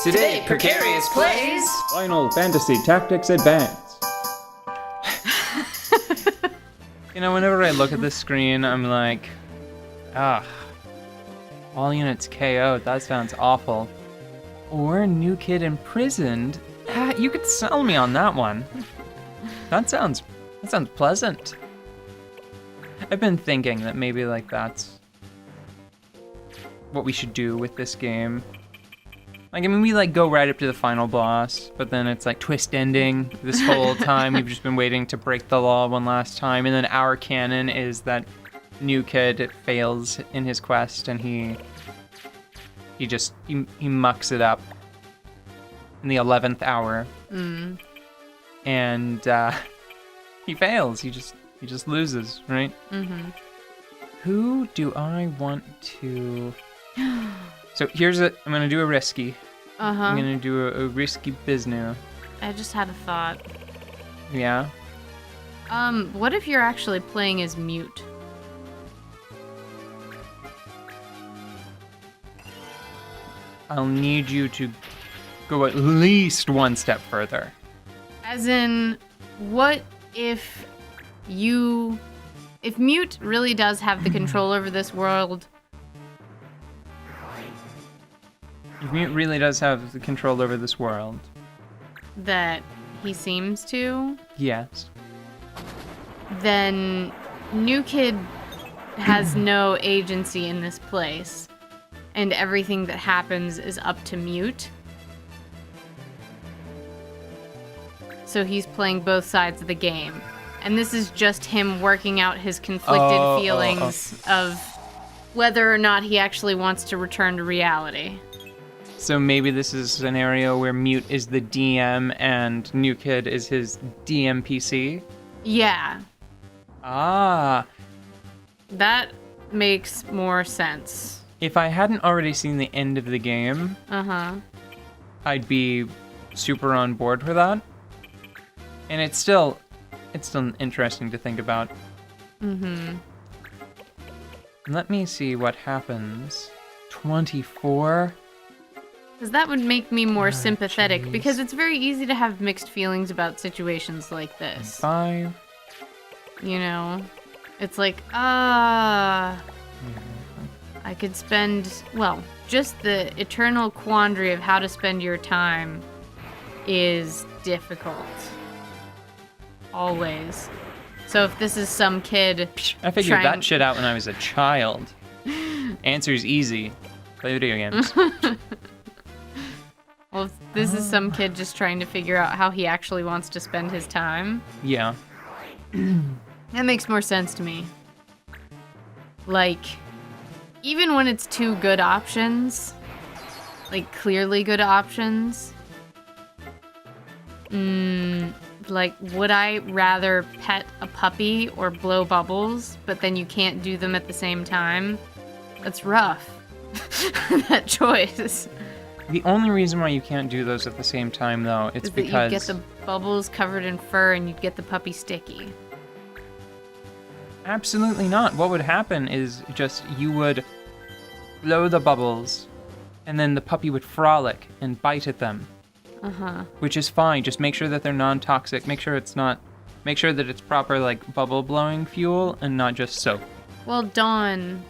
Today, Precarious plays Final Fantasy Tactics Advance. You know, whenever I look at this screen, I'm like, all units KO'd, that sounds awful. Or new kid imprisoned. You could sell me on that one. That sounds pleasant. I've been thinking that maybe like that's what we should do with this game. Like, I mean, we like go right up to the final boss, but then it's like twist ending this whole time. We've just been waiting to break the law one last time, and then our canon is that new kid fails in his quest, and he mucks it up in the 11th hour, and he fails. He just loses, right? Mm-hmm. Who do I want to? So I'm gonna do a risky. I'm gonna do a risky business. I just had a thought. Yeah? What if you're actually playing as Mute? I'll need you to go at least one step further. As in, what if Mute really does have the control over this world? If Mute really does have the control over this world. That he seems to? Yes. Then New Kid has no agency in this place, and everything that happens is up to Mute. So he's playing both sides of the game. And this is just him working out his conflicted feelings of whether or not he actually wants to return to reality. So maybe this is a scenario where Mute is the DM and New Kid is his DMPC? Yeah. Ah. That makes more sense. If I hadn't already seen the end of the game, I'd be super on board for that. And it's still interesting to think about. Let me see what happens. 24? Because that would make me more sympathetic, because it's very easy to have mixed feelings about situations like this. 5. You know? It's like, I could spend, well, just the eternal quandary of how to spend your time is difficult. Always. So if this is some kid I figured that shit out when I was a child. Answer's easy. Play video games. Well, if this is some kid just trying to figure out how he actually wants to spend his time. Yeah. That makes more sense to me. Like, even when it's two good options, like clearly good options, like, would I rather pet a puppy or blow bubbles, but then you can't do them at the same time? That's rough. That choice. The only reason why you can't do those at the same time, though, it's because... that you get the bubbles covered in fur and you'd get the puppy sticky. Absolutely not. What would happen is just you would blow the bubbles, and then the puppy would frolic and bite at them. Which is fine. Just make sure that they're non-toxic. Make sure that it's proper, like, bubble blowing fuel and not just soap. Well, Dawn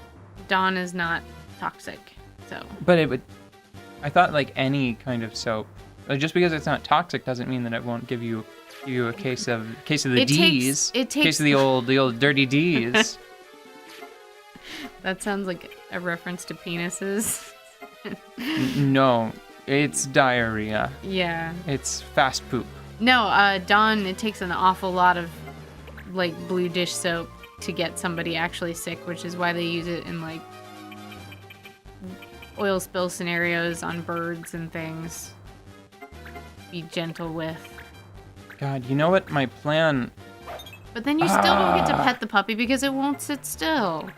is not toxic, so. But I thought like any kind of soap, like, just because it's not toxic doesn't mean that it won't give you a case of the D's. Case of the old dirty D's. That sounds like a reference to penises. No, it's diarrhea. Yeah. It's fast poop. No, Dawn, it takes an awful lot of like blue dish soap to get somebody actually sick, which is why they use it in like oil spill scenarios on birds and things. Be gentle with. God, you know what? My plan... But then you still don't get to pet the puppy because it won't sit still.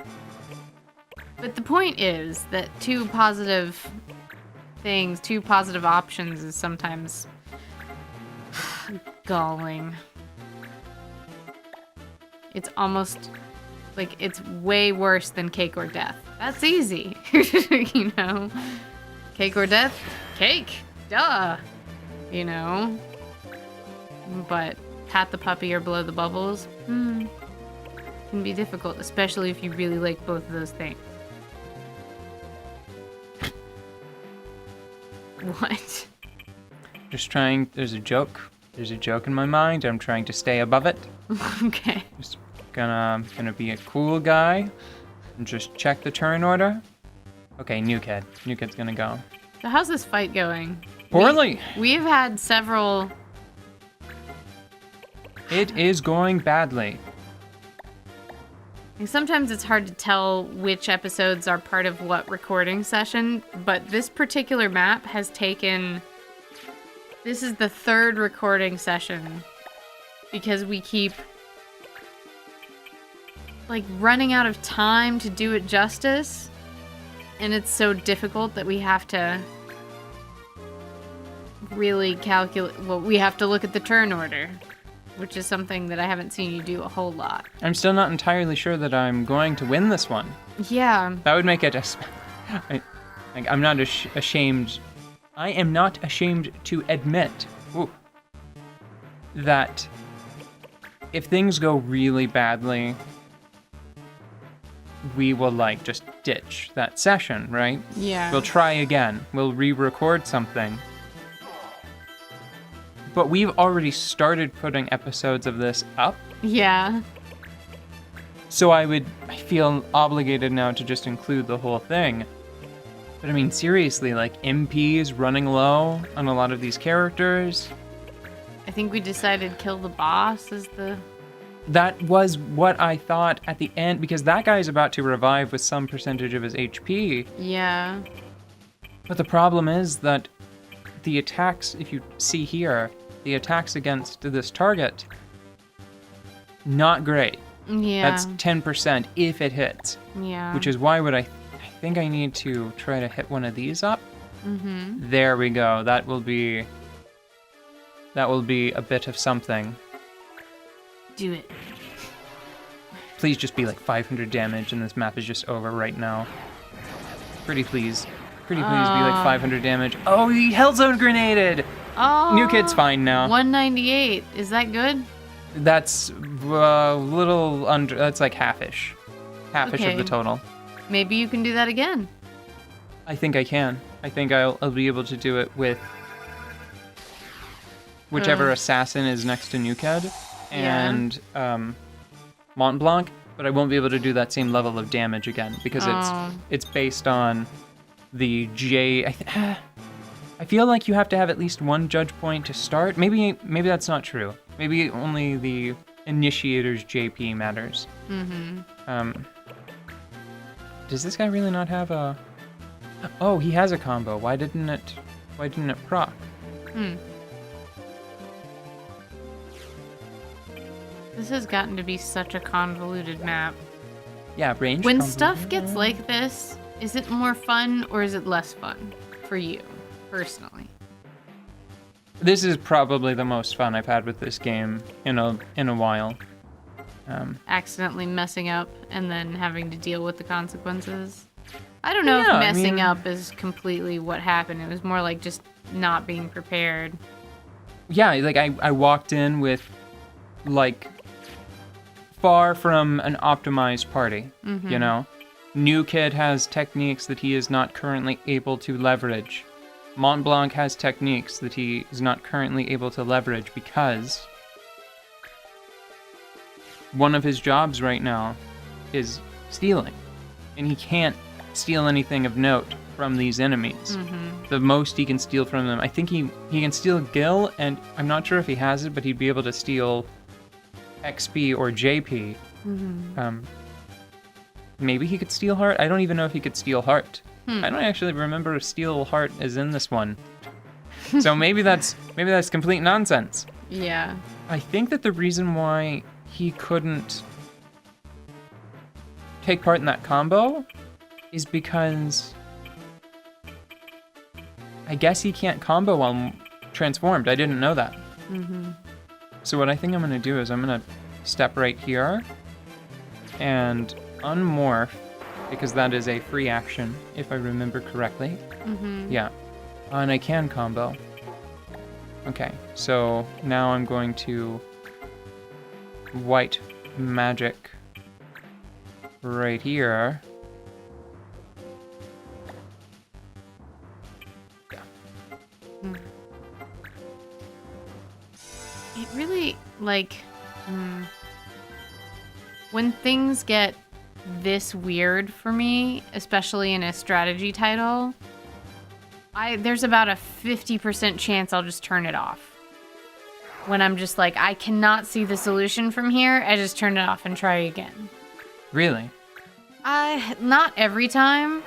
But the point is that two positive options is sometimes galling. It's almost like it's way worse than cake or death. That's easy. You know? Cake or death? Cake. duh, you know? But pat the puppy or blow the bubbles, can be difficult, especially if you really like both of those things. What? Just trying, there's a joke in my mind. I'm trying to stay above it. Okay. Just gonna be a cool guy and just check the turn order. Okay, new kid. New kid's gonna go. So how's this fight going? Poorly. We've had several... It is going badly. Sometimes it's hard to tell which episodes are part of what recording session, but this particular map has taken... This is the 3rd recording session because we keep like running out of time to do it justice, and it's so difficult that we have to really calculate. Well, we have to look at the turn order, which is something that I haven't seen you do a whole lot. I'm still not entirely sure that I'm going to win this one. Yeah. That would make it I'm not ashamed. I am not ashamed to admit that if things go really badly, we will like just ditch that session, right? Yeah. We'll try again. We'll re-record something. But we've already started putting episodes of this up. Yeah. So I feel obligated now to just include the whole thing. But I mean, seriously, like MPs running low on a lot of these characters. I think we decided kill the boss is the... That was what I thought at the end, because that guy's about to revive with some percentage of his HP. Yeah. But the problem is that the attacks, if you see here, the attacks against this target, not great. Yeah. That's 10% if it hits. Yeah. Which is why I think I need to try to hit one of these up. Mm-hmm. There we go. That will be a bit of something. Do it. Please just be like 500 damage and this map is just over right now. Pretty please be like 500 damage. Oh, he Hellzone grenaded! Oh. New kid's fine now. 198. Is that good? That's a little under, that's like half-ish. Half-ish Okay. of the total. Maybe you can do that again. I think I can. I think I'll be able to do it with whichever assassin is next to New Kid and Mont Blanc, but I won't be able to do that same level of damage again because it's based on the J. I feel like you have to have at least one judge point to start. Maybe that's not true. Maybe only the initiator's JP matters. Mm-hmm. Does this guy really not have a... Oh, he has a combo. Why didn't it proc? This has gotten to be such a convoluted map. Yeah, range. When combo. stuff gets like this, is it more fun or is it less fun for you, personally? This is probably the most fun I've had with this game in a while. Accidentally messing up and then having to deal with the consequences. I don't know if I messing mean- up is completely what happened. It was more like just not being prepared. Yeah, like I walked in with like far from an optimized party, you know? New Kid has techniques that he is not currently able to leverage. Mont Blanc has techniques that he is not currently able to leverage because one of his jobs right now is stealing, and he can't steal anything of note from these enemies. The most he can steal from them, I think he can steal Gil, and I'm not sure if he has it, but he'd be able to steal XP or JP. Maybe he could steal Heart? I don't even know if he could steal Heart. I don't actually remember if Steal Heart is in this one. So maybe that's complete nonsense. Yeah. I think that the reason why he couldn't take part in that combo is because I guess he can't combo while transformed. I didn't know that. So what I think I'm going to do is I'm going to step right here and unmorph, because that is a free action, if I remember correctly. Yeah. And I can combo. Okay, so now I'm going to white magic right here. Yeah. It really, like, when things get this weird for me, especially in a strategy title, there's about a 50% chance I'll just turn it off. When I'm just like, I cannot see the solution from here, I just turn it off and try again. Really? Not every time,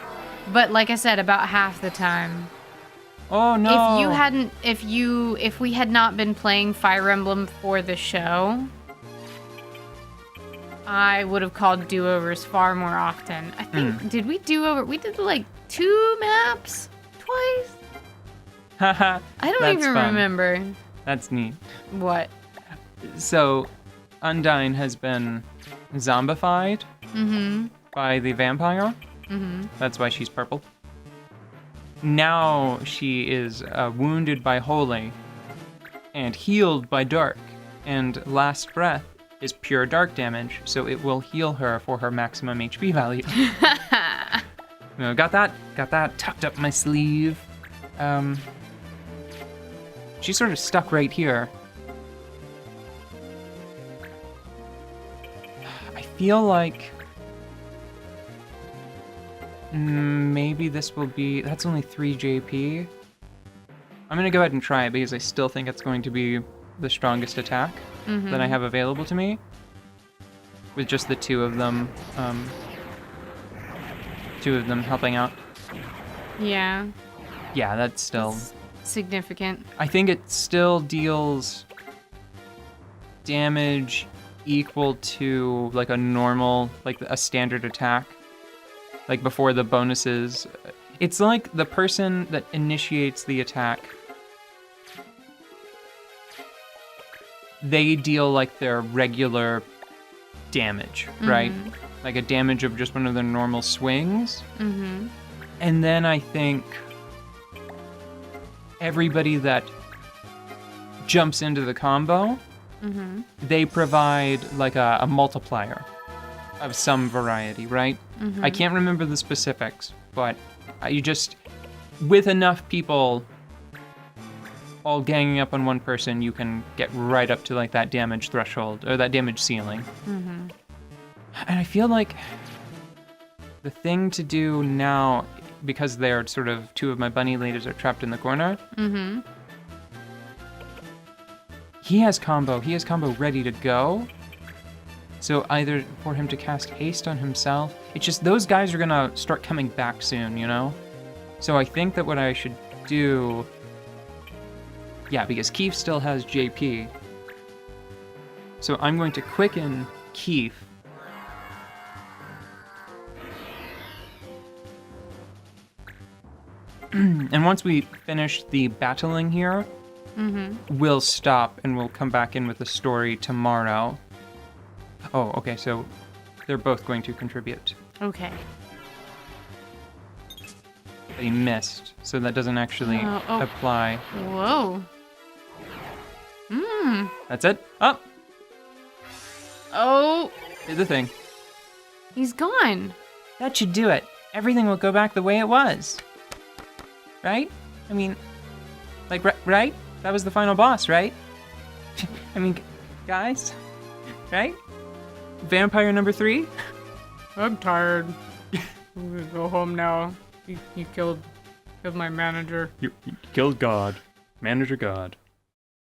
but like I said, about half the time. Oh no! If we had not been playing Fire Emblem for the show, I would have called do-overs far more often. I think, did we do-over? We did like 2 maps? Twice? Haha. I don't even remember. That's neat. What? So, Undyne has been zombified by the vampire. That's why she's purple. Now she is wounded by Holy and healed by Dark. And Last Breath is pure Dark damage, so it will heal her for her maximum HP value. Got that tucked up my sleeve. She's sort of stuck right here. I feel like maybe this will be... That's only 3 JP. I'm going to go ahead and try it because I still think it's going to be the strongest attack that I have available to me. With just the 2 of them. 2 of them helping out. Yeah. Yeah, that's still... significant. I think it still deals damage equal to like a normal, like a standard attack. Like before the bonuses. It's like the person that initiates the attack, they deal like their regular damage, right? Like a damage of just one of their normal swings. And then I think everybody that jumps into the combo, they provide like a multiplier of some variety, right? I can't remember the specifics, but you just, with enough people all ganging up on one person, you can get right up to like that damage threshold, or that damage ceiling. And I feel like the thing to do now, because they're sort of 2 of my bunny ladies are trapped in the corner. He has combo ready to go. So either for him to cast haste on himself, it's just those guys are gonna start coming back soon, you know? So I think that what I should do, yeah, because Keith still has JP. So I'm going to quicken Keith. And once we finish the battling here, we'll stop and we'll come back in with the story tomorrow. Oh, okay, so they're both going to contribute. Okay. They missed, so that doesn't actually apply. Whoa. That's it? Oh! Oh. Did the thing. He's gone. That should do it. Everything will go back the way it was. Right? I mean, like, right? That was the final boss, right? I mean, guys, right? Vampire number 3? I'm tired. I'm gonna go home now. You killed my manager. You killed God. Manager God.